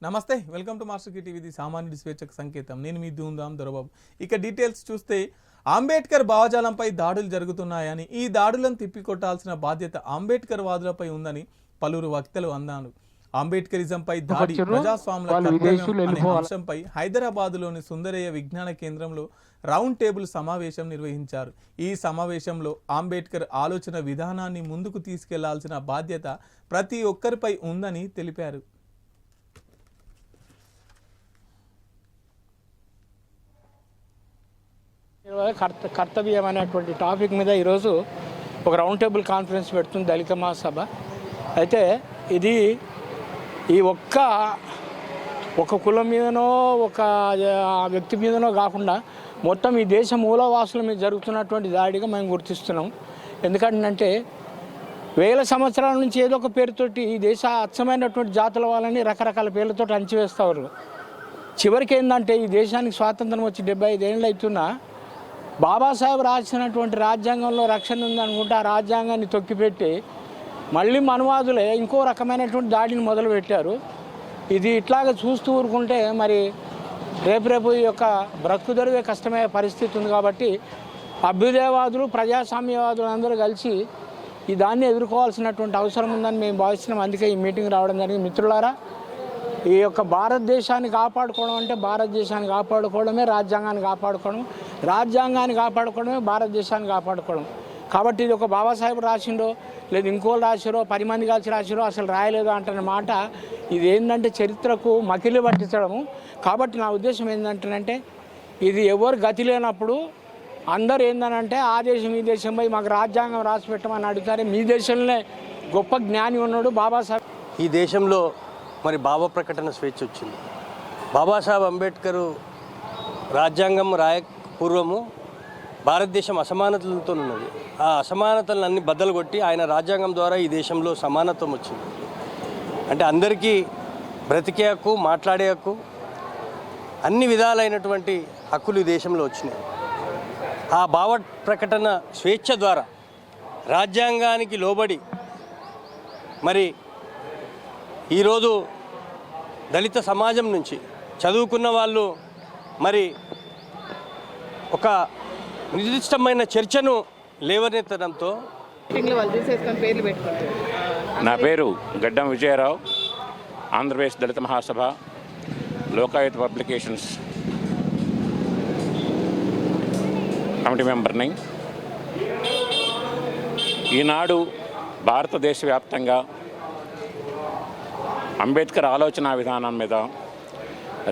నమస్తే, welcome to master కి TV. సామాన్యుడి స్వేచ్ఛకు సంకేతం. నేను మీ ధూమ్ధామ్ దొరబాబు. ఇక డీటెయిల్స్ చూస్తే అంబేద్కర్ భావజాలంపై దాడులు జరుగుతున్నాయని, ఈ దాడులను తిప్పికొట్టాల్సిన బాధ్యత అంబేద్కర్ వాదులపై ఉందని పలువురు వక్తలు అన్నారు. అంబేద్కరిజంపై దాడి ప్రజాస్వామ్య కర్తవ్యం అనే అంశంపై హైదరాబాద్లోని సుందరయ్య విజ్ఞాన కేంద్రంలో రౌండ్ టేబుల్ సమావేశం నిర్వహించారు. ఈ సమావేశంలో అంబేద్కర్ ఆలోచన విధానాన్ని ముందుకు తీసుకెళ్లాల్సిన బాధ్యత ప్రతి ఒక్కరిపై ఉందని తెలిపారు. కర్తవ్యం అనేటువంటి టాపిక్ మీద ఈరోజు ఒక రౌండ్ టేబుల్ కాన్ఫరెన్స్ పెడుతుంది దళిత మహాసభ. అయితే ఇది ఈ ఒక కులం మీదనో ఒక వ్యక్తి మీదనో కాకుండా మొత్తం ఈ దేశ మూలవాసుల మీద జరుగుతున్నటువంటి దాడిగా మేము గుర్తిస్తున్నాం. ఎందుకంటే వేల సంవత్సరాల నుంచి ఏదో ఒక పేరుతోటి ఈ దేశ అచ్చమైనటువంటి జాతుల వాళ్ళని రకరకాల పేర్లతో అణచివేస్తారు. చివరికి ఏంటంటే ఈ దేశానికి స్వాతంత్రం వచ్చి 75 ఏళ్ళు అవుతున్నా బాబాసాహెబ్ రాసినటువంటి రాజ్యాంగంలో రక్షణ ఉందనుకుంటే ఆ రాజ్యాంగాన్ని తొక్కిపెట్టి మళ్ళీ మనువాదులే ఇంకో రకమైనటువంటి దాడిని మొదలుపెట్టారు. ఇది ఇట్లాగ చూస్తూ ఊరుకుంటే మరి రేపు ఈ యొక్క బ్రతుకు తెరువే కష్టమయ్యే పరిస్థితి ఉంది. కాబట్టి అభ్యుదయవాదులు ప్రజాస్వామ్యవాదులు అందరూ కలిసి ఈ దాన్ని ఎదుర్కోవాల్సినటువంటి అవసరం ఉందని మేము భావిస్తున్నాం. అందుకే ఈ మీటింగ్ రావడం జరిగింది. మిత్రులారా, ఈ యొక్క భారతదేశాన్ని కాపాడుకోవడం అంటే భారతదేశాన్ని కాపాడుకోవడమే రాజ్యాంగాన్ని కాపాడుకోవడం, రాజ్యాంగాన్ని కాపాడుకోవడమే భారతదేశాన్ని కాపాడుకోవడం. కాబట్టి ఇది ఒక బాబాసాహెబ్ రాసిండో లేదు ఇంకోళ్ళు రాసిరో 10 మంది కలిసి రాసిరో అసలు రాయలేదు అంటున్న మాట ఇది ఏంటంటే చరిత్రకు మకిలి పట్టించడము. కాబట్టి నా ఉద్దేశం ఏంటంటే ఇది ఎవరు గతి లేనప్పుడు అందరూ ఏంటంటే ఆ దేశం ఈ దేశం పోయి మాకు రాజ్యాంగం రాసి పెట్టమని అడుగుతారే. మీ దేశంలోనే గొప్ప జ్ఞాని ఉన్నాడు బాబాసాహెబ్. ఈ దేశంలో మరి భావ ప్రకటన స్వేచ్ఛ వచ్చింది. బాబాసాహెబ్ అంబేద్కర్ రాజ్యాంగం పూర్వము భారతదేశం అసమానతలతో ఉన్నది. ఆ అసమానతలన్నీ బద్దలు కొట్టి ఆయన రాజ్యాంగం ద్వారా ఈ దేశంలో సమానత్వం వచ్చింది. అంటే అందరికీ బ్రతికే హక్కు, మాట్లాడే హక్కు, అన్ని విధాలైనటువంటి హక్కులు ఈ దేశంలో వచ్చినాయి. ఆ భావ ప్రకటన స్వేచ్ఛ ద్వారా రాజ్యాంగానికి లోబడి మరి ఈరోజు దళిత సమాజం నుంచి చదువుకున్న వాళ్ళు మరి ఒక నిర్దిష్టమైన చర్చను లేవనెత్తడంతో నా పేరు గడ్డం విజయరావు, ఆంధ్రప్రదేశ్ దళిత మహాసభ లోకాయుత పబ్లికేషన్స్ కమిటీ మెంబర్ని. ఈనాడు భారతదేశ వ్యాప్తంగా అంబేద్కర్ ఆలోచన విధానం మీద,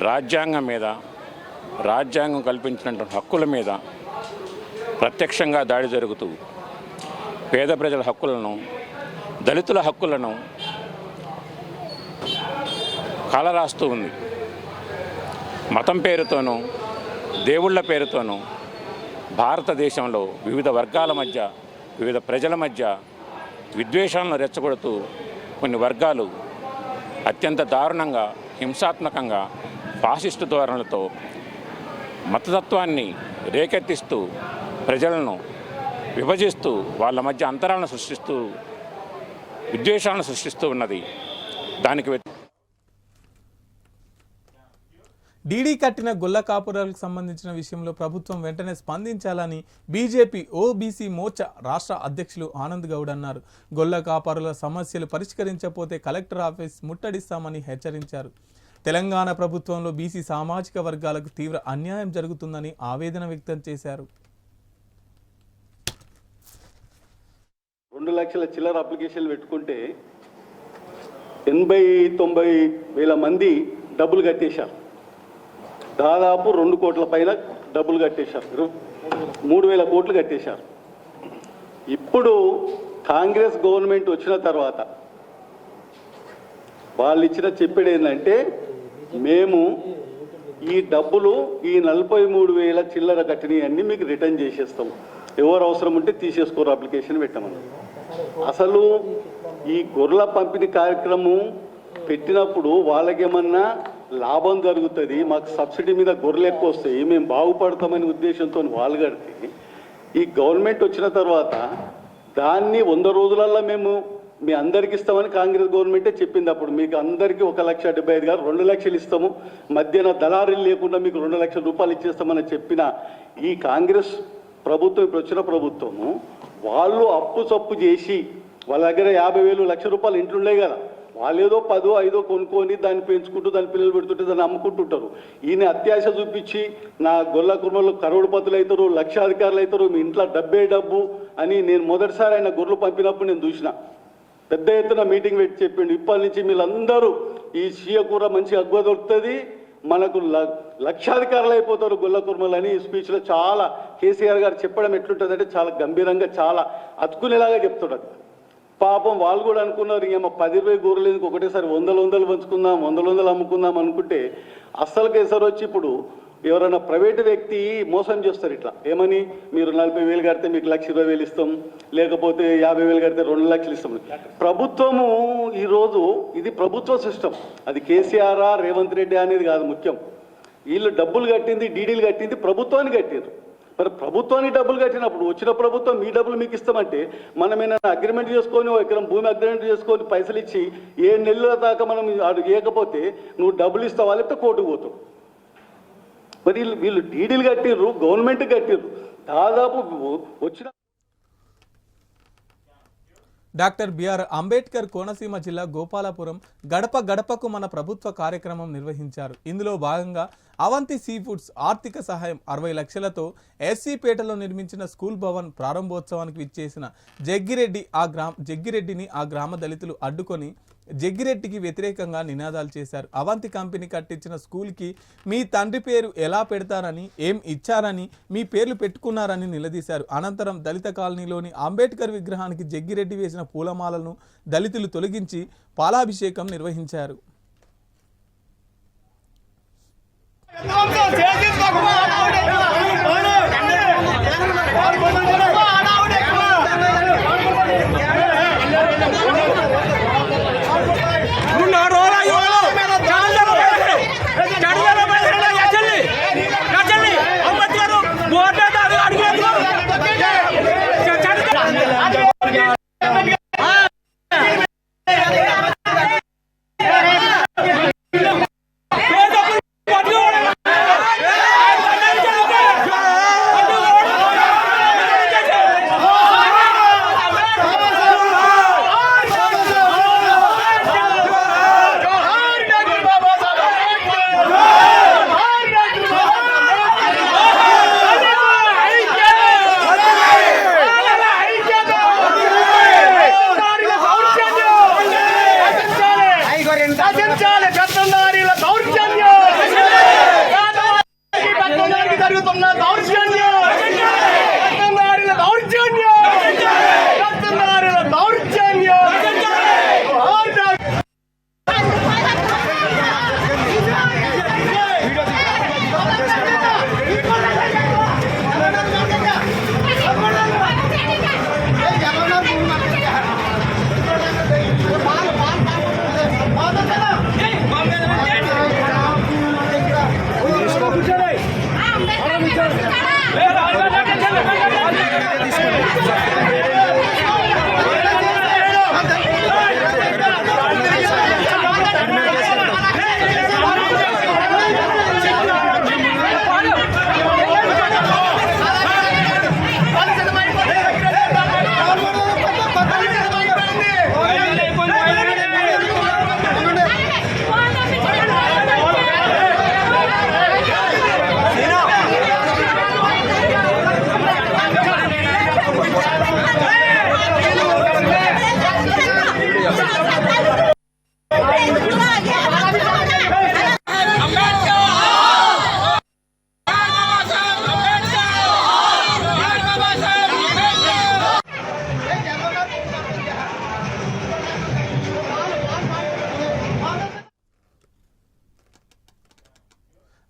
రాజ్యాంగం మీద, రాజ్యాంగం కల్పించినటువంటి హక్కుల మీద ప్రత్యక్షంగా దాడి జరుగుతూ పేద ప్రజల హక్కులను, దళితుల హక్కులను కాలరాస్తూ ఉంది. మతం పేరుతోనూ దేవుళ్ళ పేరుతోనూ భారతదేశంలో వివిధ వర్గాల మధ్య, వివిధ ప్రజల మధ్య విద్వేషాలను రెచ్చగొడుతూ కొన్ని వర్గాలు అత్యంత దారుణంగా, హింసాత్మకంగా, ఫాసిస్టు ధోరణులతో మతతత్వాన్ని రేకెత్తిస్తూ ప్రజలను విభజిస్తూ వాళ్ళ మధ్య అంతరాలను సృష్టిస్తూ విద్వేషాలను సృష్టిస్తూ ఉన్నది. దానికి డీడీ కట్టిన గొల్ల కాపురాలకు సంబంధించిన విషయంలో ప్రభుత్వం వెంటనే స్పందించాలని బీజేపీ ఓబీసీ మోర్చా రాష్ట్ర అధ్యక్షులు ఆనంద్ గౌడ్ అన్నారు. గొల్ల కాపురాల సమస్యలు పరిష్కరించకపోతే కలెక్టర్ ఆఫీస్ ముట్టడిస్తామని హెచ్చరించారు. తెలంగాణ ప్రభుత్వంలో బీసీ సామాజిక వర్గాలకు తీవ్ర అన్యాయం జరుగుతుందని ఆవేదన వ్యక్తం చేశారు. 2 లక్షల చిల్లర అప్లికేషన్లు పెట్టుకుంటే 80-90 వేల మంది డబ్బులు కట్టేశారు. దాదాపు 2 కోట్ల పైన డబ్బులు కట్టేశారు. 3,000 కోట్లు కట్టేశారు. ఇప్పుడు కాంగ్రెస్ గవర్నమెంట్ వచ్చిన తర్వాత వాళ్ళు ఇచ్చిన చెప్పేది ఏంటంటే మేము ఈ డబ్బులు ఈ 43,000 చిల్లర కట్టినవి అన్నీ మీకు రిటర్న్ చేసేస్తాం, ఎవరు అవసరం ఉంటే తీసేసుకోరు అప్లికేషన్ పెట్టమని. అసలు ఈ గొర్రెల పంపిణీ కార్యక్రమం పెట్టినప్పుడు వాళ్ళకేమన్నా లాభం జరుగుతుంది, మాకు సబ్సిడీ మీద గొర్రెలు ఎక్కువ వస్తాయి, మేము బాగుపడతామనే ఉద్దేశంతో వాళ్ళు కడితే ఈ గవర్నమెంట్ వచ్చిన తర్వాత దాన్ని 100 రోజులలో మేము మీ అందరికి ఇస్తామని కాంగ్రెస్ గవర్నమెంటే చెప్పింది. అప్పుడు మీకు అందరికీ 1,75,000 కాదు 2 లక్షలు ఇస్తాము, మధ్యన దళారీలు లేకుండా మీకు 2 లక్షల రూపాయలు ఇచ్చేస్తామని చెప్పిన ఈ కాంగ్రెస్ ప్రభుత్వం, ఇప్పుడు వచ్చిన ప్రభుత్వము, వాళ్ళు అప్పు చప్పు చేసి వాళ్ళ దగ్గర 50,000 లక్ష రూపాయలు ఇంట్లో ఉండే కదా, వాళ్ళు ఏదో 10, 5 కొనుక్కొని దాన్ని పెంచుకుంటూ దాని పిల్లలు పెడుతుంటే దాన్ని అమ్ముకుంటుంటారు. ఈయన అత్యాశ చూపించి నా గొల్ల కుర్మలు కరోడుపతులు అవుతారు, లక్షాధికారులు అవుతారు, మీ ఇంట్లో డబ్బే డబ్బు అని నేను మొదటిసారి ఆయన గొర్రెలు పంపినప్పుడు నేను చూసిన. పెద్ద ఎత్తున మీటింగ్ పెట్టి చెప్పిండు, ఇప్పటి నుంచి మీరందరూ ఈ సీయ కూర మంచి అగ్గువ దొరుకుతుంది, మనకు లక్షాధికారులు అయిపోతారు గొల్ల కుర్మలు అని ఈ స్పీచ్లో చాలా కేసీఆర్ గారు చెప్పడం ఎట్లుంటుందంటే చాలా గంభీరంగా చాలా అతుకునేలాగా చెప్తున్నాడు. పాపం వాళ్ళు కూడా అనుకున్నారు, ఏమో 10-20 గొర్రెలు ఎందుకు ఒకటేసారి 100 పంచుకుందాం, 100 అమ్ముకుందాం అనుకుంటే అస్సలు కేసరి వచ్చి ఇప్పుడు ఎవరైనా ప్రైవేటు వ్యక్తి మోసం చేస్తారు ఇట్లా, ఏమని మీరు 40,000 కడితే మీకు 1,20,000 ఇస్తాం, లేకపోతే 50,000 కడితే 2 లక్షలు ఇస్తాం. ప్రభుత్వము ఈరోజు ఇది ప్రభుత్వ సిస్టమ్, అది కేసీఆర్ రేవంత్ రెడ్డి అనేది కాదు ముఖ్యం. వీళ్ళు డబ్బులు కట్టింది, డీడీలు కట్టింది ప్రభుత్వాన్ని కట్టారు. మరి ప్రభుత్వానికి డబ్బులు కట్టినప్పుడు వచ్చిన ప్రభుత్వం మీ డబ్బులు మీకు ఇస్తామంటే మనం ఏమైనా అగ్రిమెంట్ చేసుకొని ఎకరం భూమి అగ్రిమెంట్ చేసుకొని పైసలు ఇచ్చి 7 నెలల దాకా మనం అడుగు ఇవ్వకపోతే నువ్వు డబ్బులు ఇస్తావా లేకపోతే కోర్టుకు పోతావు. మరి వీళ్ళు డీడీలు కట్టిర్రు, గవర్నమెంట్ కట్టిర్రు, దాదాపు వచ్చిన డాక్టర్ బిఆర్ అంబేద్కర్ కోనసీమ జిల్లా గోపాలపురం గడప గడపకు మన ప్రభుత్వ కార్యక్రమం నిర్వహించారు. ఇందులో భాగంగా అవంతి సీ ఫుడ్స్ ఆర్థిక సహాయం 60 లక్షలతో ఎస్సీపేటలో నిర్మించిన స్కూల్ భవన్ ప్రారంభోత్సవానికి విచ్చేసిన జగ్గిరెడ్డిని ఆ గ్రామ దళితులు అడ్డుకొని జగ్గిరెడ్డికి వ్యతిరేకంగా నినాదాలు చేశారు. అవంతి కంపెనీ కట్టించిన స్కూల్కి మీ తండ్రి పేరు ఎలా పెడతారని, ఏం ఇచ్చారని, మీ పేర్లు పెట్టుకున్నారని నిలదీశారు. అనంతరం దళిత కాలనీలోని అంబేద్కర్ విగ్రహానికి జగ్గిరెడ్డి వేసిన పూలమాలను దళితులు తొలగించి పాలాభిషేకం నిర్వహించారు.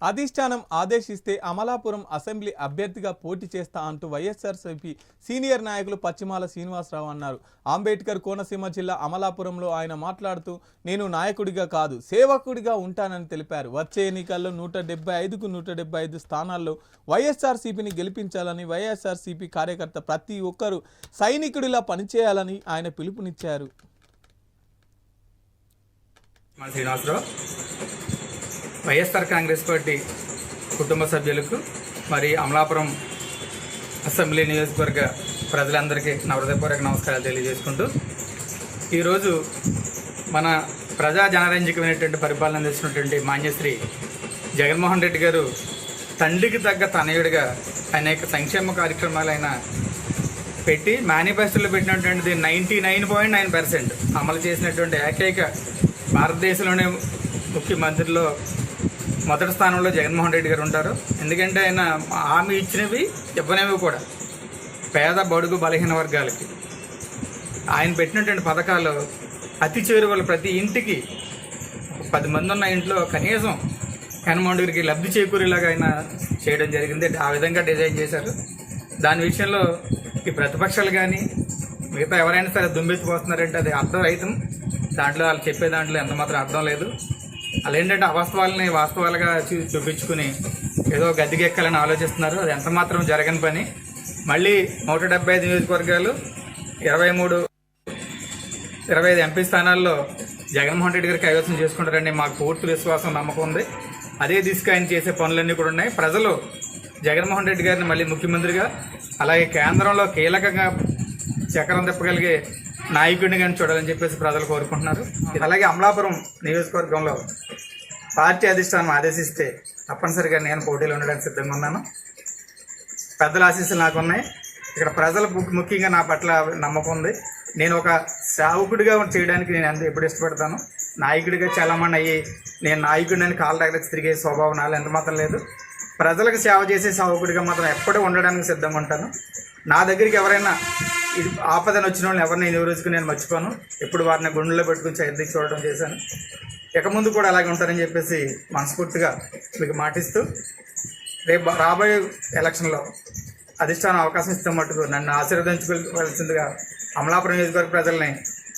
అధిష్టానం ఆదేశిస్తే అమలాపురం అసెంబ్లీ అభ్యర్థిగా పోటీ చేస్తా అంటూ వైఎస్ఆర్సీపీ సీనియర్ నాయకులు పచ్చిమాల శ్రీనివాసరావు అన్నారు. అంబేద్కర్ కోనసీమ జిల్లా అమలాపురంలో ఆయన మాట్లాడుతూ నేను నాయకుడిగా కాదు సేవకుడిగా ఉంటానని తెలిపారు. వచ్చే ఎన్నికల్లో 175కు 175 స్థానాల్లో వైఎస్ఆర్సీపీని గెలిపించాలని వైఎస్ఆర్సీపీ కార్యకర్త ప్రతి ఒక్కరూ సైనికుడిలా పనిచేయాలని ఆయన పిలుపునిచ్చారు. మన శ్రీనివాసరావు వైఎస్ఆర్ కాంగ్రెస్ పార్టీ కుటుంబ సభ్యులకు మరి అమలాపురం అసెంబ్లీ నియోజకవర్గ ప్రజలందరికీ నా హృదయపూర్వక నమస్కారాలు తెలియజేసుకుంటూ ఈరోజు మన ప్రజా జనరంజకమైనటువంటి పరిపాలన అందిస్తున్నటువంటి మాన్యశ్రీ జగన్మోహన్ రెడ్డి గారు తండ్రికి తగ్గ తనయుడిగా అనేక సంక్షేమ కార్యక్రమాలు ఆయన పెట్టి మేనిఫెస్టోలో పెట్టినటువంటిది 99.9% అమలు చేసినటువంటి ఏకైక భారతదేశంలోనే ముఖ్యమంత్రిలో మొదటి స్థానంలో జగన్మోహన్ రెడ్డి గారు ఉంటారు. ఎందుకంటే ఆయన హామీ ఇచ్చినవి ఇవ్వనివి కూడా పేద బడుగు బలహీన వర్గాలకి ఆయన పెట్టినటువంటి పథకాలు అతి చేరువలు ప్రతి ఇంటికి 10 మంది ఉన్న ఇంట్లో కనీసం జగన్మోహన్ రెడ్డికి లబ్ధి చేకూరేలాగా ఆయన చేయడం జరిగింది. ఆ విధంగా డిజైన్ చేశారు. దాని విషయంలో ఈ ప్రతిపక్షాలు కానీ మిగతా ఎవరైనా సరే దుమ్మెత్తిపోతున్నారంటే అది అర్థరహితం. దాంట్లో వాళ్ళు చెప్పే దాంట్లో ఎంత మాత్రం అర్థం లేదు. వాళ్ళు ఏంటంటే అవాస్తవాలని వాస్తవాలుగా చూపించుకుని ఏదో గద్దెకెక్కాలని ఆలోచిస్తున్నారు. అది ఎంత మాత్రం జరగని పని. మళ్ళీ 175 నియోజకవర్గాలు 25 ఎంపీ స్థానాల్లో జగన్మోహన్ రెడ్డి గారు కైవసం చేసుకుంటారని మాకు పూర్తి విశ్వాసం నమ్మకం ఉంది. అదే దిశగా ఆయన చేసే పనులన్నీ కూడా ఉన్నాయి. ప్రజలు జగన్మోహన్ రెడ్డి గారిని మళ్ళీ ముఖ్యమంత్రిగా అలాగే కేంద్రంలో కీలకంగా చక్రం తిప్పగలిగే నాయకుడిని కానీ చూడాలని చెప్పేసి ప్రజలు కోరుకుంటున్నారు. అలాగే అమలాపురం నియోజకవర్గంలో పార్టీ అధిష్టానం ఆదేశిస్తే తప్పనిసరిగా నేను పోటీలో ఉండడానికి సిద్ధంగా ఉన్నాను. పెద్దల ఆశీస్సులు నాకు ఉన్నాయి. ఇక్కడ ప్రజలు ముఖ్యంగా నా పట్ల నమ్మకం ఉంది. నేను ఒక సేవకుడిగా చేయడానికి నేను ఎప్పుడు ఇష్టపడతాను. నాయకుడిగా చాలామంది అయ్యి నేను నాయకుడిని కాళ్ళ దగ్గర తిరిగే స్వభావం నాలో ఎంత మాత్రం లేదు. ప్రజలకు సేవ చేసే సేవకుడిగా మాత్రం ఎప్పుడూ ఉండడానికి సిద్ధంగా ఉంటాను. నా దగ్గరికి ఎవరైనా ఇది ఆపదని వచ్చిన వాళ్ళని ఎవరిని ఈ రోజుకు నేను మర్చిపోను. ఎప్పుడు వారిని గుండెల్లో పెట్టుకుని చైర్దికి చూడటం చేశాను. ఇక ముందు కూడా అలాగే ఉంటారని చెప్పేసి మనస్ఫూర్తిగా మీకు మాటిస్తూ రేపు రాబోయే ఎలక్షన్లో అధిష్టానం అవకాశం ఇస్తే మటుకు నన్ను ఆశీర్వదించుకోవాల్సిందిగా అమలాపురం నియోజకవర్గ ప్రజల్ని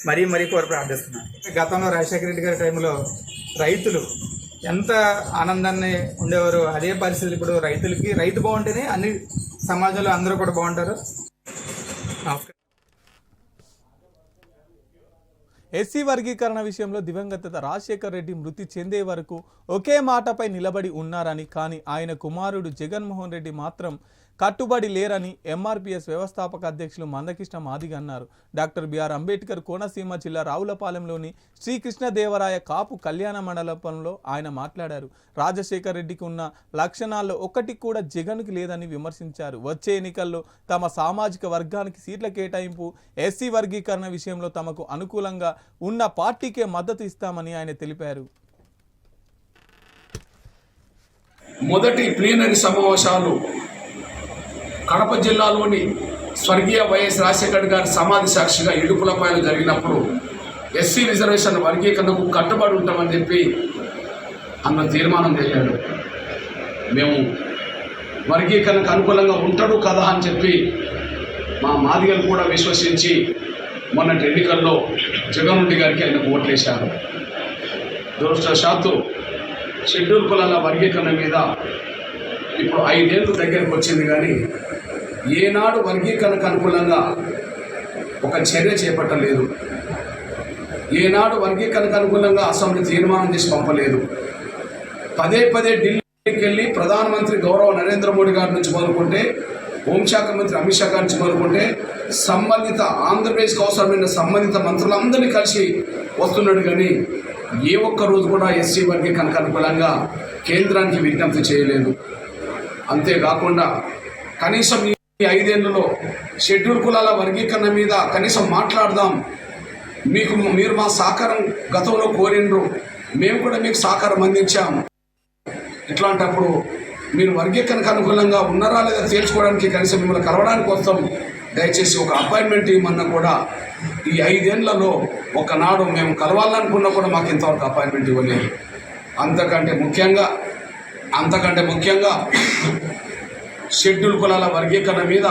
మరీ కోరి ప్రార్థిస్తున్నాను. గతంలో రాజశేఖర రెడ్డి గారి టైంలో రైతులు ఎంత ఆనందాన్ని ఉండేవారు, అదే పరిస్థితి ఇప్పుడు రైతులకి. రైతు బాగుంటేనే అన్ని సమాజంలో అందరూ కూడా బాగుంటారు. నమస్కారం. ఎస్సీ వర్గీకరణ విషయంలో దివంగత రాజశేఖర్ రెడ్డి మృతి చెందే వరకు ఒకే మాటపై నిలబడి ఉన్నారని, కానీ ఆయన కుమారుడు జగన్మోహన్ రెడ్డి మాత్రం కట్టుబడి లేరని ఎంఆర్పీఎస్ వ్యవస్థాపక అధ్యక్షులు మందకృష్ణ మాదిగ అన్నారు. డాక్టర్ బిఆర్ అంబేద్కర్ కోనసీమ జిల్లా రావులపాలెంలోని శ్రీకృష్ణదేవరాయ కాపు కళ్యాణ మండపంలో ఆయన మాట్లాడారు. రాజశేఖర్ రెడ్డికి ఉన్న లక్షణాల్లో ఒక్కటి కూడా జగన్కి లేదని విమర్శించారు. వచ్చే ఎన్నికల్లో తమ సామాజిక వర్గానికి సీట్ల కేటాయింపు, ఎస్సీ వర్గీకరణ విషయంలో తమకు అనుకూలంగా ఉన్న పార్టీకే మద్దతు ఇస్తామని ఆయన తెలిపారు. మొదటి ప్లీనరీ సమావేశాలు కడప జిల్లాలోని స్వర్గీయ వైఎస్ రాజశేఖర్ గారి సమాధి సాక్షిగా ఇడుపులపాయలు జరిగినప్పుడు ఎస్సీ రిజర్వేషన్ వర్గీకరణకు కట్టుబడి ఉంటామని చెప్పి అన్న తీర్మానం చేశాడు. మేము వర్గీకరణకు అనుకూలంగా ఉంటాడు కదా అని చెప్పి మా మాదిగలు కూడా విశ్వసించి మొన్నటి ఎన్నికల్లో జగన్ రెడ్డి గారికి ఆయనకు ఓట్లేశారు. దురదృష్టవశాత్తు షెడ్యూల్ కులాల వర్గీకరణ మీద ఇప్పుడు 5 ఏళ్ళు దగ్గరకు వచ్చింది, కానీ ఏనాడు వర్గీకరణకు అనుకూలంగా ఒక చర్య చేపట్టలేదు. ఏనాడు వర్గీకరణకు అనుకూలంగా అసెంబ్లీ తీర్మానం చేసి పంపలేదు. పదే ఢిల్లీకి వెళ్ళి ప్రధానమంత్రి గౌరవ నరేంద్ర మోడీ గారి నుంచి మొదలుకుంటే, హోంశాఖ మంత్రి అమిత్ షా గారి నుంచి మొదలుకుంటే, సంబంధిత ఆంధ్రప్రదేశ్కి అవసరమైన సంబంధిత మంత్రులందరినీ కలిసి వస్తున్నాడు. కానీ ఏ ఒక్క రోజు కూడా ఎస్సీ వర్గీకరణకు అనుకూలంగా కేంద్రానికి విజ్ఞప్తి చేయలేదు. అంతేకాకుండా కనీసం ఈ 5 ఏళ్లలో షెడ్యూల్ కులాల వర్గీకరణ మీద కనీసం మాట్లాడదాం, మీరు మా సహకారం గతంలో కోరిండ్రు, మేము కూడా మీకు సహకారం అందించాము. ఇట్లాంటప్పుడు మీరు వర్గీకరణకు అనుకూలంగా ఉన్నారా లేదా తేల్చుకోవడానికి కనీసం మిమ్మల్ని కలవడానికి వస్తాం, దయచేసి ఒక అపాయింట్మెంట్ ఇవ్వమన్నా కూడా ఈ 5 ఏళ్లలో ఒకనాడు మేము కలవాలనుకున్నా కూడా మాకు ఇంతవరకు అపాయింట్మెంట్ ఇవ్వలేదు. అంతకంటే ముఖ్యంగా షెడ్యూల్ కులాల వర్గీకరణ మీద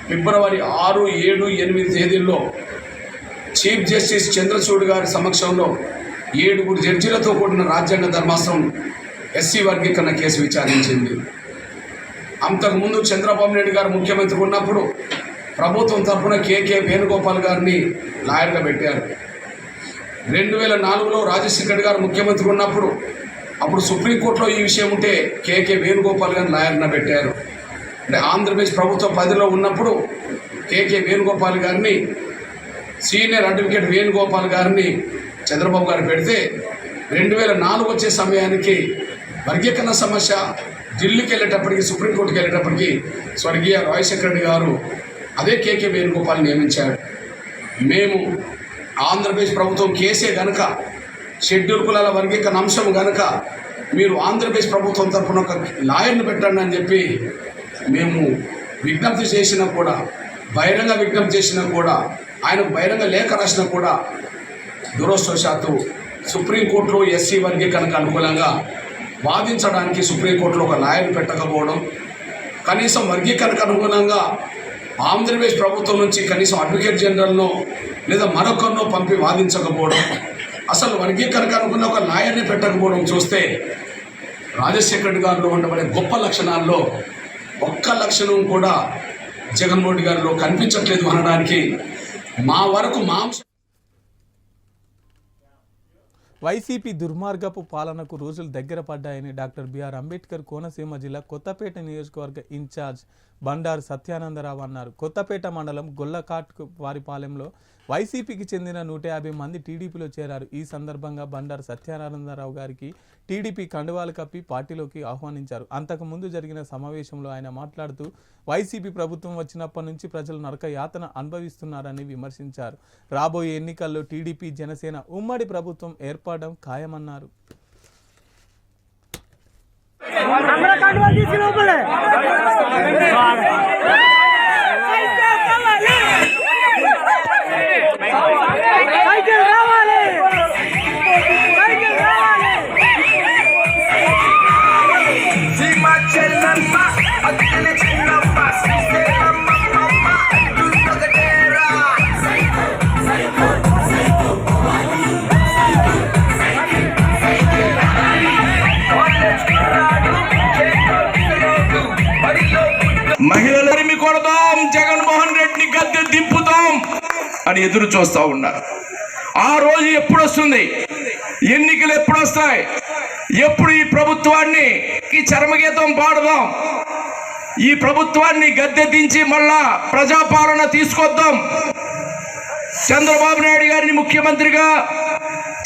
ఫిబ్రవరి 6, 7, 8 తేదీల్లో చీఫ్ జస్టిస్ చంద్రచూడ్ గారి సమక్షంలో 7 జడ్జీలతో కూడిన రాజ్యాంగ ధర్మాసనం ఎస్సీ వర్గీకరణ కేసు విచారించింది. అంతకుముందు చంద్రబాబు నాయుడు గారు ముఖ్యమంత్రి ఉన్నప్పుడు ప్రభుత్వం తరఫున కేకే వేణుగోపాల్ గారిని లాయర్గా పెట్టారు. 2004లో రాజశేఖర్ గారు ముఖ్యమంత్రి ఉన్నప్పుడు అప్పుడు సుప్రీంకోర్టులో ఈ విషయం ఉంటే కేకే వేణుగోపాల్ గారిని లాయర్న పెట్టారు. అంటే ఆంధ్రప్రదేశ్ ప్రభుత్వం 10లో ఉన్నప్పుడు కేకే వేణుగోపాల్ గారిని సీనియర్ అడ్వకేట్ వేణుగోపాల్ గారిని చంద్రబాబు గారు పెడితే 2004 వచ్చే సమయానికి వర్గీకరణ సమస్య ఢిల్లీకి వెళ్ళేటప్పటికి సుప్రీంకోర్టుకి వెళ్ళేటప్పటికి స్వర్గీయ రాజశేఖర రెడ్డి గారు అదే కేకే వేణుగోపాల్ నియమించాడు. మేము ఆంధ్రప్రదేశ్ ప్రభుత్వం కేసే గనక షెడ్యూల్ కులాల వర్గీకరణ అంశం గనక మీరు ఆంధ్రప్రదేశ్ ప్రభుత్వం తరఫున ఒక లాయర్ని పెట్టండి అని చెప్పి మేము విజ్ఞప్తి చేసినా కూడా, బహిరంగ విజ్ఞప్తి చేసినా కూడా, ఆయన బహిరంగ లేఖ రాసినా కూడా దురదృష్టవశాత్తు సుప్రీంకోర్టులో ఎస్సీ వర్గీకరణకు అనుకూలంగా వాదించడానికి సుప్రీంకోర్టులో ఒక లాయర్ని పెట్టకపోవడం, కనీసం వర్గీకరణకు అనుగుణంగా ఆంధ్రప్రదేశ్ ప్రభుత్వం నుంచి కనీసం అడ్వకేట్ జనరల్నో లేదా మరొకరినో పంపి వాదించకపోవడం, అసలు వర్గీకరణకు అనుకున్న ఒక లాయర్ని పెట్టకపోవడం చూస్తే రాజశేఖర రెడ్డి గారిలో ఉండబడే గొప్ప లక్షణాల్లో ఒక్క లక్షణం కూడా జగన్మోహన్ రెడ్డి గారిలో కనిపించట్లేదు అనడానికి మా వరకు వైసీపీ దుర్మార్గపు పాలనకు రోజులు దగ్గర పడ్డాయని డాక్టర్ బిఆర్ అంబేద్కర్ కోనసీమ జిల్లా కొత్తపేట నియోజకవర్గ ఇన్ఛార్జ్ బండారు సత్యానందరావు అన్నారు. కొత్తపేట మండలం గొల్లకాట్ వారిపాలెంలో వైసీపీకి చెందిన 150 మంది టీడీపీలో చేరారు. ఈ సందర్భంగా బండారు సత్యానందరావు గారికి టీడీపీ కండువాలు కప్పి పార్టీలోకి ఆహ్వానించారు. అంతకుముందు జరిగిన సమావేశంలో ఆయన మాట్లాడుతూ వైసీపీ ప్రభుత్వం వచ్చినప్పటి నుంచి ప్రజలు నరక యాతన అనుభవిస్తున్నారని విమర్శించారు. రాబోయే ఎన్నికల్లో టీడీపీ జనసేన ఉమ్మడి ప్రభుత్వం ఏర్పడడం ఖాయమన్నారు. మహిళలని కొడదాం, జగన్మోహన్ రెడ్డిని గద్దె దింపుతాం అని ఎదురు చూస్తూ ఉన్నారు. ఆ రోజు ఎప్పుడు వస్తుంది? ఎన్నికలు ఎప్పుడు వస్తాయి? ఎప్పుడు ఈ ప్రభుత్వాన్ని చరమగీతం పాడదాం, ఈ ప్రభుత్వాన్ని గద్దె దించి మళ్ళా ప్రజాపాలన తీసుకొద్దాం, చంద్రబాబు నాయుడు గారిని ముఖ్యమంత్రిగా,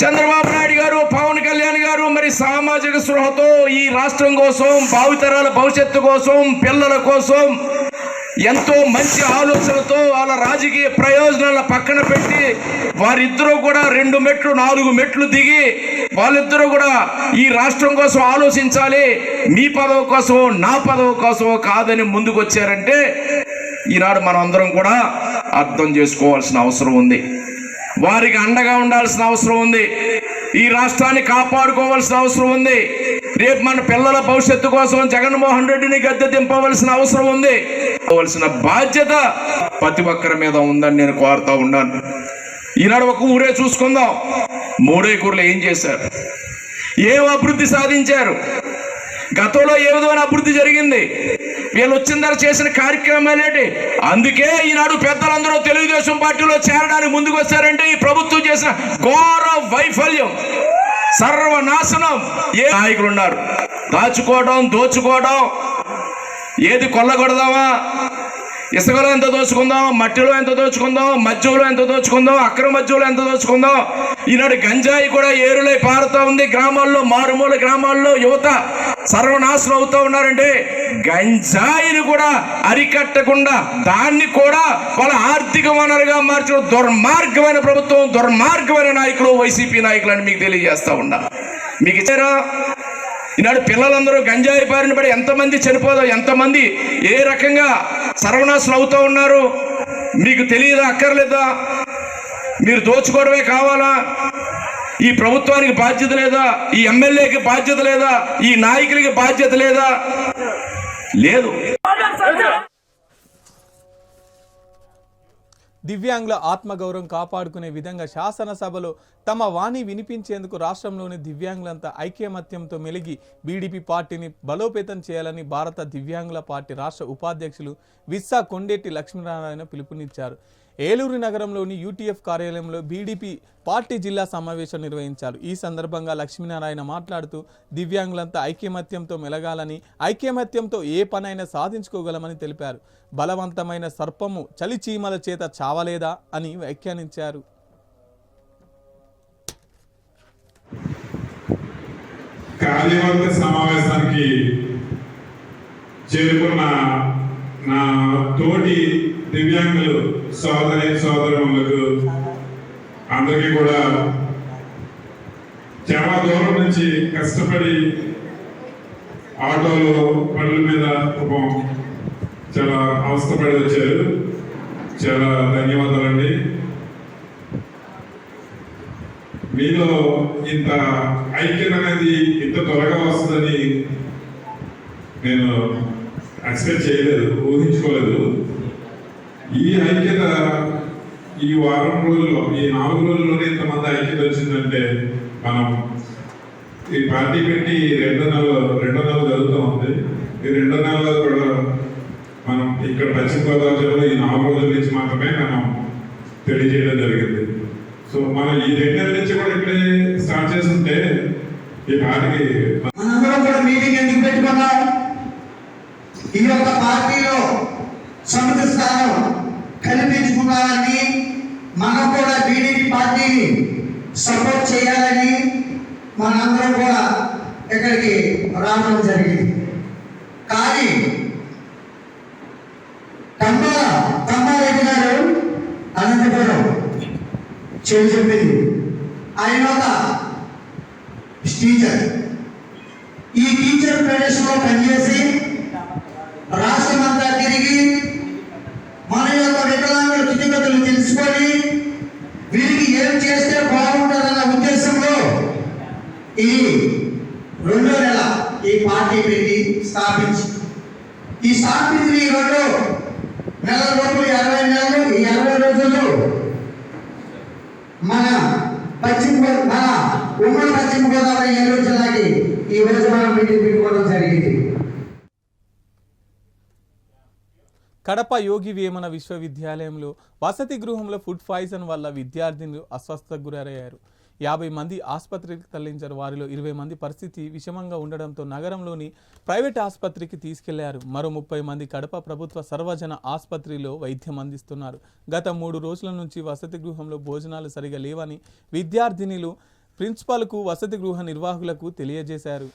చంద్రబాబు నాయుడు గారు, పవన్ కళ్యాణ్ గారు మరి సామాజిక స్పృహతో ఈ రాష్ట్రం కోసం, భావితరాల భవిష్యత్తు కోసం, పిల్లల కోసం ఎంతో మంచి ఆలోచనలతో వాళ్ళ రాజకీయ ప్రయోజనాల పక్కన పెట్టి వారిద్దరూ కూడా 2 మెట్లు 4 మెట్లు దిగి వాళ్ళిద్దరూ కూడా ఈ రాష్ట్రం కోసం ఆలోచించాలి, మీ పదవి కోసం నా పదవి కోసం కాదని ముందుకు వచ్చారంటే ఈనాడు మనం అందరం కూడా అర్థం చేసుకోవాల్సిన అవసరం ఉంది. వారికి అండగా ఉండాల్సిన అవసరం ఉంది. ఈ రాష్ట్రాన్ని కాపాడుకోవాల్సిన అవసరం ఉంది. రేపు మన పిల్లల భవిష్యత్తు కోసం జగన్మోహన్ రెడ్డిని గద్దె దింపవలసిన అవసరం ఉంది. కావాల్సిన బాధ్యత ప్రతి ఒక్కరి మీద ఉందని నేను కోరుతా ఉన్నాను. ఈనాడు ఒక ఊరే చూసుకుందాం. 3 ఊర్లు ఏం చేశారు? ఏం అభివృద్ధి సాధించారు? గతంలో ఏ విధమైన అభివృద్ధి జరిగింది? వీళ్ళు వచ్చిన తర్వాత చేసిన కార్యక్రమాలు ఏంటి? అందుకే ఈనాడు పెద్దలందరూ తెలుగుదేశం పార్టీలో చేరడానికి ముందుకు వచ్చారంటే ఈ ప్రభుత్వం చేసిన ఘోర వైఫల్యం, సర్వనాశనం. ఏ నాయకులు ఉన్నారు? దాచుకోవడం, దోచుకోవడం, ఏది కొల్లగొడదామా, ఇసుకలో ఎంత దోచుకుందాం, మట్టిలో ఎంత దోచుకుందాం, మద్యంలో ఎంత దోచుకుందాం, అక్రమ మద్యంలో ఎంత దోచుకుందాం. ఈనాడు గంజాయి కూడా ఏరులై పారుతూ ఉంది. గ్రామాల్లో, మారుమూల గ్రామాల్లో యువత సర్వనాశనం అవుతూ ఉన్నారంటే గంజాయిని కూడా అరికట్టకుండా దాన్ని కూడా వాళ్ళ ఆర్థిక వనరుగా మార్చిన దుర్మార్గమైన ప్రభుత్వం, దుర్మార్గమైన నాయకులు వైసీపీ నాయకులని మీకు తెలియజేస్తా ఉన్నా. మీకు ఇచ్చారా? ఈనాడు పిల్లలందరూ గంజాయి బారిన పడి ఎంతమంది చనిపోదా, ఎంతమంది ఏ రకంగా సర్వనాశనం అవుతూ ఉన్నారు మీకు తెలియదా? అక్కర్లేదా? మీరు దోచుకోవడమే కావాలా? ఈ ప్రభుత్వానికి బాధ్యత లేదా? ఈ ఎమ్మెల్యేకి బాధ్యత లేదా? ఈ నాయకులకి బాధ్యత లేదా? లేదు. దివ్యాంగుల ఆత్మగౌరవం కాపాడుకునే విధంగా శాసనసభలో తమ వాణి వినిపించేందుకు రాష్ట్రంలోని దివ్యాంగులంతా ఐక్యమత్యంతో మెలిగి బీడీపీ పార్టీని బలోపేతం చేయాలని భారత దివ్యాంగుల పార్టీ రాష్ట్ర ఉపాధ్యక్షులు విస్సా కొండేటి లక్ష్మీనారాయణ పిలుపునిచ్చారు. ఏలూరు నగరంలోని యూటీఎఫ్ కార్యాలయంలో బీడీపీ పార్టీ జిల్లా సమావేశం నిర్వహించారు. ఈ సందర్భంగా లక్ష్మీనారాయణ మాట్లాడుతూ దివ్యాంగులంతా ఐకమత్యంతో మెలగాలని, ఐకమత్యంతో ఏ పనైనా సాధించుకోగలమని తెలిపారు. బలవంతమైన సర్పము చలిచీమల చేత చావలేదా అని వ్యాఖ్యానించారు. కార్యవర్గ సమావేశానికి చేరుకున్న నా తోటి దివ్యాంగులు సోదరులకు అందరికీ కూడా చాలా దూరం నుంచి కష్టపడి ఆటోలు బండ్ల మీద చాలా అవస్థపడి వచ్చారు. చాలా ధన్యవాదాలండి. మీలో ఇంత ఐక్యత అనేది ఇంత త్వరగా వస్తుందని నేను ఎక్స్పెక్ట్ చేయలేదు, ఊహించుకోలేదు. ఈ ఐక్యత ఈ వారం రోజుల్లో, ఈ 4 రోజుల్లోనే ఇంతమంది ఐక్యత వచ్చిందంటే మనం ఈ పార్టీ పెట్టి 2 నెలలు జరుగుతూ ఉంది. ఈ 2 నెలల్లో కూడా మనం ఇక్కడ పశ్చిమ గోదావరి జిల్లాలో ఈ 4 రోజుల నుంచి మాత్రమే మనం తెలియజేయడం జరిగింది. సో మనం ఈ 2 నెలల నుంచి కూడా ఇక్కడే స్టార్ట్ చేస్తుంటే ఈ పార్టీకి మనందరం కూడా మీటింగ్ ఎందుకు పెట్టుకున్నాం? ఈ యొక్క పార్టీలో సమితి స్థానం కల్పించుకున్నారని, మనం కూడా బీడీపీ పార్టీని సపోర్ట్ చేయాలని మనందరం కూడా ఇక్కడికి రావడం జరిగింది. కానీ తమ్మారెడ్డి గారు అనంతపురం చెప్పింది, ఆయన ఒక టీచర్. ఈ టీచర్ ప్రదేశంలో పనిచేసి రాష్ట్రమంతా తిరిగి మన యొక్క వికలాంగుల స్థితిగతులు తెలుసుకొని వీరికి ఏం చేస్తే బాగుంటుందన్న ఉద్దేశంలో ఈ 2వ నెల ఈ పార్టీ పెట్టి స్థాపించిన ఈ 2 నెలల లోపు 20 నెలలు, ఈ 20 రోజుల్లో మన ఉమ్మడి పశ్చిమ గోదావరి ఏలూరు జిల్లాకి ఈ రోజు మనం మీటింగ్ పెట్టుకోవడం జరిగింది. కడప యోగి వేమన విశ్వవిద్యాలయంలో వసతి గృహంలో ఫుడ్ పాయిజన్ వల్ల విద్యార్థినులు అస్వస్థతకు గురయ్యారు. 50 మంది ఆసుపత్రికి తరలించారు. వారిలో 20 మంది పరిస్థితి విషమంగా ఉండడంతో నగరంలోని ప్రైవేట్ ఆసుపత్రికి తీసుకెళ్లారు. మరో 30 మంది కడప ప్రభుత్వ సర్వజన ఆసుపత్రిలో వైద్యం అందిస్తున్నారు. గత 3 రోజుల నుంచి వసతి గృహంలో భోజనాలు సరిగా లేవని విద్యార్థినులు ప్రిన్సిపాల్కు, వసతి గృహ నిర్వాహకులకు తెలియజేశారు.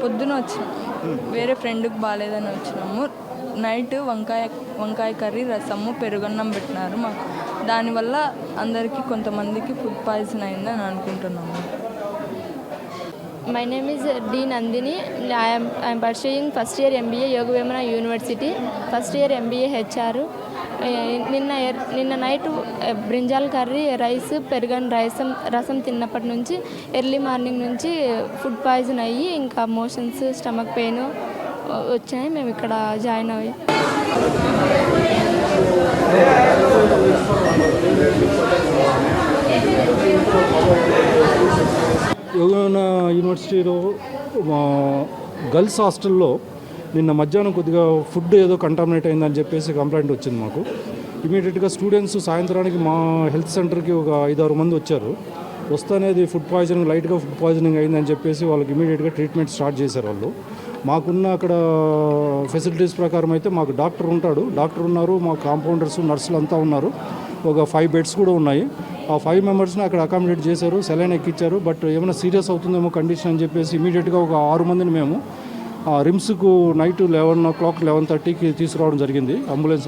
పొద్దున వచ్చినాము, వేరే ఫ్రెండ్కి బాగాలేదని వచ్చినాము. నైట్ వంకాయ కర్రీ, రసము, పెరుగన్నం పెట్టినారు మాకు. దానివల్ల అందరికీ కొంతమందికి ఫుడ్ పాయిజన్ అయిందని అనుకుంటున్నాము. My name is D. Nandini. I am pursuing first year MBA Yoga Vemana University. First year MBA HR. నిన్న నైట్ బ్రింజాల్ కర్రీ, రైస్, పెరుగన్ రసం తిన్నప్పటి నుంచి ఎర్లీ మార్నింగ్ నుంచి ఫుడ్ పాయిజన్ అయ్యి ఇంకా మోషన్స్, స్టమక్ పెయిన్ వచ్చాయి. మేము ఇక్కడ జాయిన్ అయ్యాం. యోగన యూనివర్సిటీలో గర్ల్స్ హాస్టల్లో నిన్న మధ్యాహ్నం కొద్దిగా ఫుడ్ ఏదో కంటామినేట్ అయిందని చెప్పేసి కంప్లైంట్ వచ్చింది మాకు. ఇమీడియట్గా స్టూడెంట్స్ సాయంత్రానికి మా హెల్త్ సెంటర్కి ఒక 5-6 మంది వచ్చారు. వస్తేనేది ఫుడ్ పాయిజనింగ్, లైట్గా ఫుడ్ పాయిజనింగ్ అయిందని చెప్పేసి వాళ్ళకి ఇమీడియట్గా ట్రీట్మెంట్ స్టార్ట్ చేశారు వాళ్ళు. మాకున్న అక్కడ ఫెసిలిటీస్ ప్రకారం అయితే మాకు డాక్టర్ ఉన్నారు, మా కాంపౌండర్స్, నర్సులు అంతా ఉన్నారు. ఒక 5 బెడ్స్ కూడా ఉన్నాయి. ఆ 5 మెంబర్స్ని అక్కడ అకామిడేట్ చేశారు, సెలైన్ ఎక్కించారు. బట్ ఏమైనా సీరియస్ అవుతుందేమో కండిషన్ అని చెప్పేసి ఇమీడియట్గా ఒక 6 మందిని మేము రిమ్స్కు నైట్ 11 o'clock 11:30కి తీసుకురావడం జరిగింది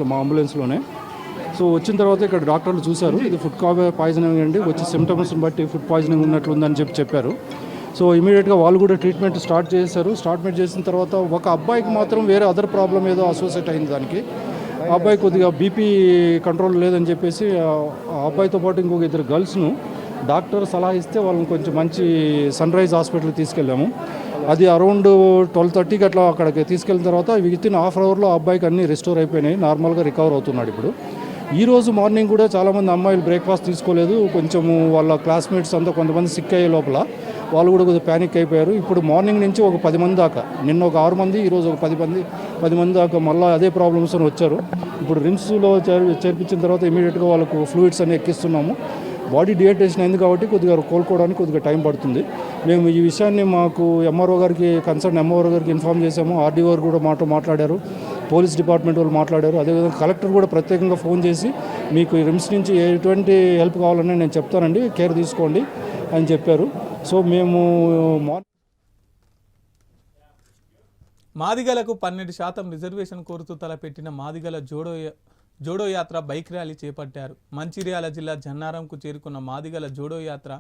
మా అంబులెన్స్లోనే. సో వచ్చిన తర్వాత ఇక్కడ డాక్టర్లు చూశారు, ఇది ఫుడ్ పాయిజనింగ్ అండి, వచ్చి సిమ్టమ్స్ని బట్టి ఫుడ్ పాయిజనింగ్ ఉన్నట్లుందని చెప్పారు. సో ఇమీడియట్గా వాళ్ళు కూడా ట్రీట్మెంట్ స్టార్ట్ చేసిన తర్వాత ఒక అబ్బాయికి మాత్రం వేరే అదర్ ప్రాబ్లం ఏదో అసోసియేట్ అయింది దానికి. ఆ అబ్బాయి కొద్దిగా బీపీ కంట్రోల్ లేదని చెప్పేసి ఆ అబ్బాయితో పాటు ఇంకొక 2 గర్ల్స్ను డాక్టర్ సలహా ఇస్తే వాళ్ళని కొంచెం మంచి సన్ రైజ్ హాస్పిటల్కి తీసుకెళ్ళాము. అది అరౌండ్ 12:30కి అట్లా అక్కడికి తీసుకెళ్ళిన తర్వాత వితిన్ హాఫ్ అవర్లో ఆ అబ్బాయికి అన్నీ రెస్టోర్ అయిపోయినాయి, నార్మల్గా రికవర్ అవుతున్నాడు ఇప్పుడు. ఈరోజు మార్నింగ్ కూడా చాలామంది అమ్మాయిలు బ్రేక్ఫాస్ట్ తీసుకోలేదు. కొంచెము వాళ్ళ క్లాస్మేట్స్ అంతా కొంతమంది సిక్ అయ్యే లోపల వాళ్ళు కూడా కొద్దిగా ప్యానిక్ అయిపోయారు. ఇప్పుడు మార్నింగ్ నుంచి ఒక 10 మంది దాకా, నిన్న ఒక 6 మంది, ఈరోజు ఒక 10 మంది 10 మంది దాకా మళ్ళీ అదే ప్రాబ్లమ్స్ అని వచ్చారు. ఇప్పుడు రిమ్స్లో చేర్పించిన తర్వాత ఇమీడియట్గా వాళ్ళకు ఫ్లూయిడ్స్ అన్ని ఎక్కిస్తున్నాము. బాడీ డిహైడ్రేషన్ అయింది కాబట్టి కొద్దిగా కోలుకోవడానికి కొద్దిగా టైం పడుతుంది. మేము ఈ విషయాన్ని మాకు ఎంఆర్ఓ గారికి కన్సర్న్ ఎంఆర్ఓ గారికి ఇన్ఫామ్ చేశాము. ఆర్డీఓ గారు కూడా మాట్లాడారు, పోలీస్ డిపార్ట్మెంట్ వాళ్ళు మాట్లాడారు. అదేవిధంగా కలెక్టర్ కూడా ప్రత్యేకంగా ఫోన్ చేసి మీకు రిమ్స్ నుంచి ఎటువంటి హెల్ప్ కావాలని నేను చెప్తానండి, కేర్ తీసుకోండి అని చెప్పారు. సో మేము మాదిగలకు 12% రిజర్వేషన్ కోరుతూ తలపెట్టిన మాదిగల జోడో యాత్ర బైక్ ర్యాలీ చేపట్టారు. మంచిర్యాల జిల్లా జన్నారంకు చేరుకున్న మాదిగల జోడో యాత్ర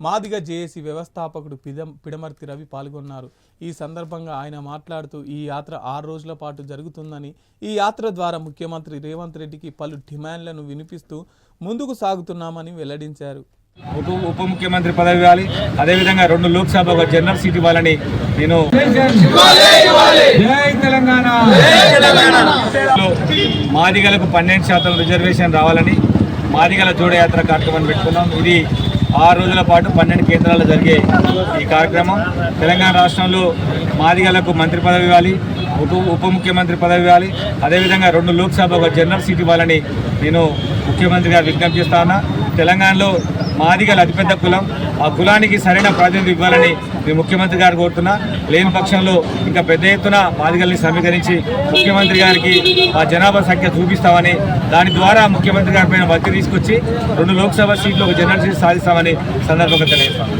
మాదిగ జేఏసీ వ్యవస్థాపకుడు పిడమర్తి రవి పాల్గొన్నారు. ఈ సందర్భంగా ఆయన మాట్లాడుతూ ఈ యాత్ర 6 రోజుల పాటు జరుగుతుందని, ఈ యాత్ర ద్వారా ముఖ్యమంత్రి రేవంత్ రెడ్డికి పలు డిమాండ్లను వినిపిస్తూ ముందుకు సాగుతున్నామని వెల్లడించారు. ఉప ముఖ్యమంత్రి పదవి ఇవ్వాలి, అదేవిధంగా 2 లోక్సభ ఒక జనరల్ సీట్ ఇవ్వాలని నేను మాదిగలకు 12% రిజర్వేషన్ రావాలని మాదిగల జోడయాత్ర కార్యక్రమాన్ని పెట్టుకున్నాం. ఇది 6 రోజుల పాటు 12 కేంద్రాల్లో జరిగే ఈ కార్యక్రమం. తెలంగాణ రాష్ట్రంలో మాదిగలకు మంత్రి పదవి ఇవ్వాలి, ఉప ముఖ్యమంత్రి పదవి ఇవ్వాలి, అదేవిధంగా 2 లోక్సభ ఒక జనరల్ సీట్ ఇవ్వాలని నేను ముఖ్యమంత్రిగా విజ్ఞప్తి చేస్తా ఉన్నా. తెలంగాణలో మాదిగల అతిపెద్ద కులం, ఆ కులానికి సరైన ప్రాతినిధ్యం ఇవ్వాలని నేను ముఖ్యమంత్రి గారు కోరుతున్నా. లేని పక్షంలో ఇంకా పెద్ద ఎత్తున మాదిగల్ని సమీకరించి ముఖ్యమంత్రి గారికి ఆ జనాభా సంఖ్య చూపిస్తామని, దాని ద్వారా ముఖ్యమంత్రి గారి పైన ఒత్తిడి తీసుకొచ్చి 2 లోక్సభ సీట్లు ఒక జనరల్ సీట్ సాధిస్తామని సందర్భంగా తెలియజేస్తాను.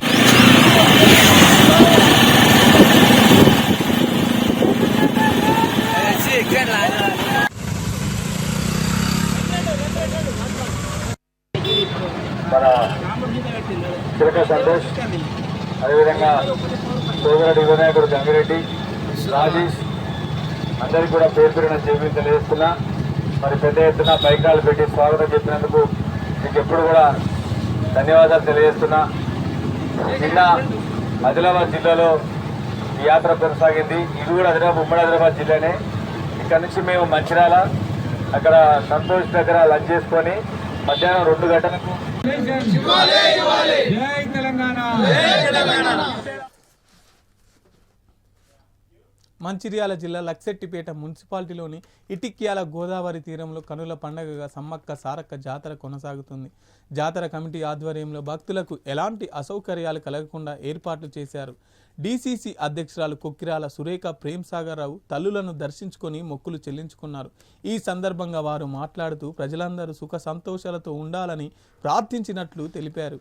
మన చిలక సంతోష్, అదేవిధంగా సోదరుడు వినాయకుడు గంగిరెడ్డి, రాజేష్ అందరికీ కూడా పేరు పేరున చెప్పి తెలియజేస్తున్నా. మరి పెద్ద ఎత్తున బైకాలు పెట్టి స్వాగతం చెప్పినందుకు మీకు ఎప్పుడు కూడా ధన్యవాదాలు తెలియజేస్తున్నా. నిన్న ఆదిలాబాద్ జిల్లాలో ఈ యాత్ర కొనసాగింది. ఇది కూడా ఉమ్మడి ఆదిలాబాద్ జిల్లానే. ఇక్కడ నుంచి మేము మంచిర్యాల అక్కడ సంతోష్ దగ్గర లంచ్ చేసుకొని మధ్యాహ్నం 2 గంటలకు మంచిర్యాల జిల్లా లక్సెట్టిపేట మున్సిపాలిటీలోని ఇటిక్యాల గోదావరి తీరంలో కనుల పండగగా సమ్మక్క సారక్క జాతర కొనసాగుతుంది. జాతర కమిటీ ఆధ్వర్యంలో భక్తులకు ఎలాంటి అసౌకర్యాలు కలగకుండా ఏర్పాట్లు చేశారు. డీసీసీ అధ్యక్షురాలు కొక్కిరాల సురేఖ ప్రేమ్సాగర్ రావు తల్లులను దర్శించుకొని మొక్కులు చెల్లించుకున్నారు. ఈ సందర్భంగా వారు మాట్లాడుతూ ప్రజలందరూ సుఖ సంతోషాలతో ఉండాలని ప్రార్థించినట్లు తెలిపారు.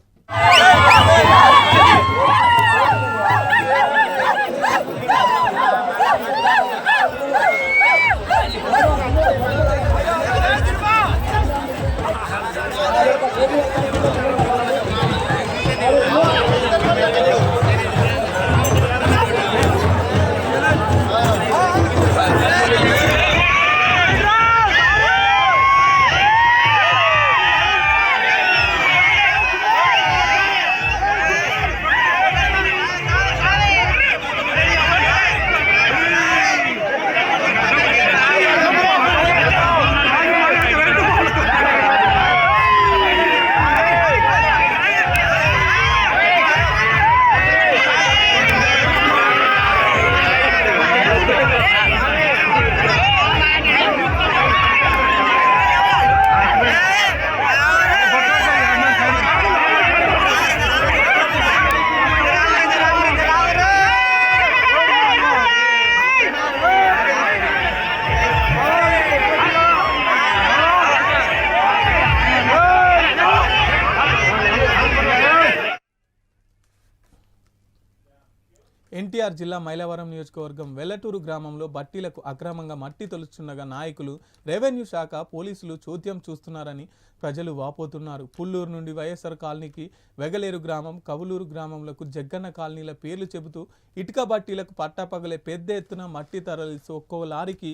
ఎన్టీఆర్ జిల్లా మైలవరం నియోజకవర్గం వెల్లటూరు గ్రామంలో బట్టీలకు అక్రమంగా మట్టి తొలుచుండగా నాయకులు, రెవెన్యూ శాఖ, పోలీసులు చోద్యం చూస్తున్నారని ప్రజలు వాపోతున్నారు. పుల్లూరు నుండి వైఎస్ఆర్ కాలనీకి, వెగలేరు గ్రామం, కవులూరు గ్రామంలకు జగ్గన్న కాలనీల పేర్లు చెబుతూ ఇటుక బట్టీలకు పట్టాపగలే పెద్ద ఎత్తున మట్టి తరలిస్తూ ఒక్కో లారీకి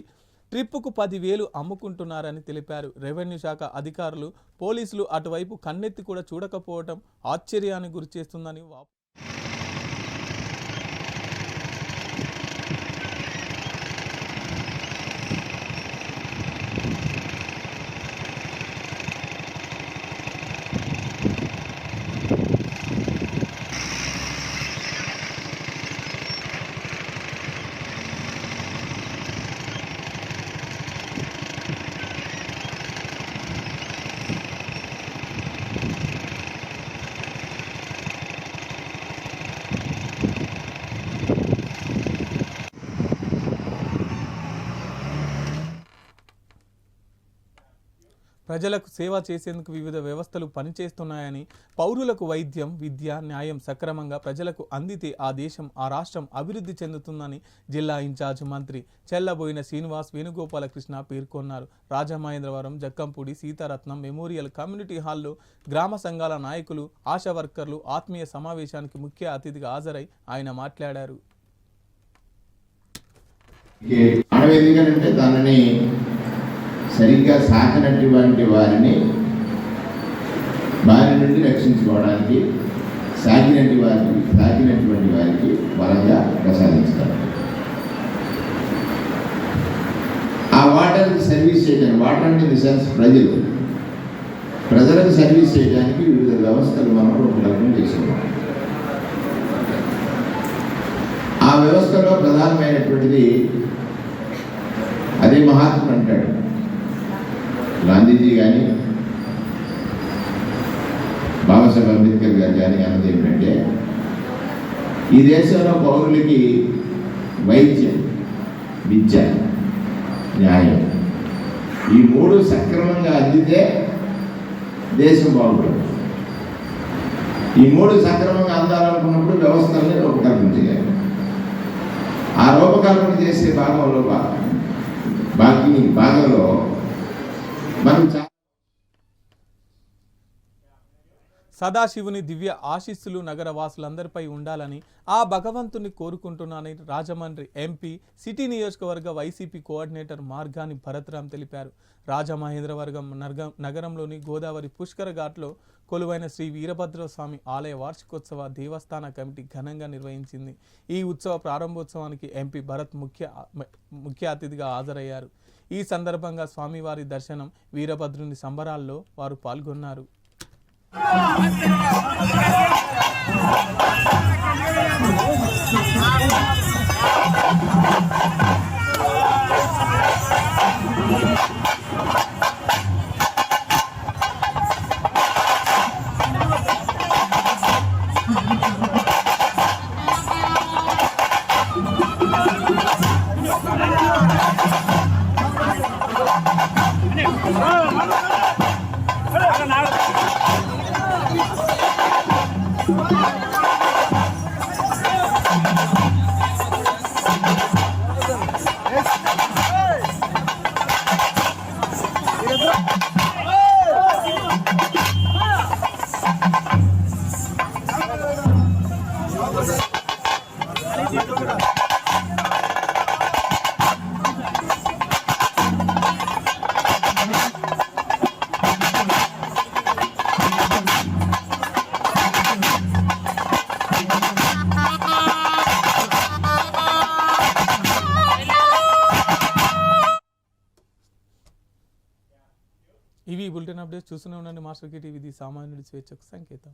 ట్రిప్పుకు 10,000 అమ్ముకుంటున్నారని తెలిపారు. రెవెన్యూ శాఖ అధికారులు, పోలీసులు అటువైపు కన్నెత్తి కూడా చూడకపోవడం ఆశ్చర్యానికి గురిచేస్తుందని ప్రజలకు సేవ చేసేందుకు వివిధ వ్యవస్థలు పనిచేస్తున్నాయని, పౌరులకు వైద్యం, విద్య, న్యాయం సక్రమంగా ప్రజలకు అందితే ఆ దేశం, ఆ రాష్ట్రం అభివృద్ధి చెందుతుందని జిల్లా ఇన్ఛార్జ్ మంత్రి చెల్లబోయిన శ్రీనివాస్ వేణుగోపాలకృష్ణ పేర్కొన్నారు. రాజమహేంద్రవరం జక్కంపూడి సీతారత్నం మెమోరియల్ కమ్యూనిటీ హాల్లో గ్రామ సంఘాల నాయకులు, ఆశా వర్కర్లు ఆత్మీయ సమావేశానికి ముఖ్య అతిథిగా హాజరై ఆయన మాట్లాడారు. దానిని సరిగ్గా సాకినటువంటి వారి నుండి రక్షించుకోవడానికి సాకినటువంటి వారికి బలంగా ప్రసాదిస్తారు. ఆ వాటర్కి సర్వీస్ చేయడానికి, వాటర్ అంటే ఇన్ ది సెన్స్ ప్రజలకు సర్వీస్ చేయడానికి వివిధ వ్యవస్థలు మనం రూపకల్పన చేసుకోవాలి. ఆ వ్యవస్థలో ప్రధానమైనటువంటిది అదే మహాత్ముడు అంటాడు గాంధీజీ కానీ బాబాసాహెబ్ అంబేద్కర్ గారు కానీ అన్నది ఏమిటంటే, ఈ దేశంలో పౌరులకి వైద్యం, విద్య, న్యాయం ఈ మూడు సక్రమంగా అందితే దేశం బాగుంటుంది. ఈ మూడు సక్రమంగా అందాలనుకున్నప్పుడు వ్యవస్థల్ని రూపకల్పన చేయాలి. ఆ రూపకల్పన చేసే భాగంలో మనం సదాశివుని దివ్య ఆశీస్సులు నగర వాసులందరిపై ఉండాలని ఆ భగవంతుని కోరుకుంటున్నానని రాజమండ్రి ఎంపీ సిటీ నియోజకవర్గ వైసీపీ కోఆర్డినేటర్ మార్గాని భరత్రామ్ తెలిపారు. రాజమహేంద్రవర్గం నగరంలోని గోదావరి పుష్కర ఘాట్లో కొలువైన శ్రీ వీరభద్రస్వామి ఆలయ వార్షికోత్సవ దేవస్థాన కమిటీ ఘనంగా నిర్వహించింది. ఈ ఉత్సవ ప్రారంభోత్సవానికి ఎంపీ భరత్ ముఖ్య అతిథిగా హాజరయ్యారు. ఈ సందర్భంగా స్వామివారి దర్శనం, వీరభద్రుని సంబరాల్లో వారు పాల్గొన్నారు. ఇవి బులెటిన్ అప్డేట్స్ చూస్తూనే ఉండండి మాస్టర్ టీవీ, సామాన్యుడి స్వేచ్ఛకు సంకేతం.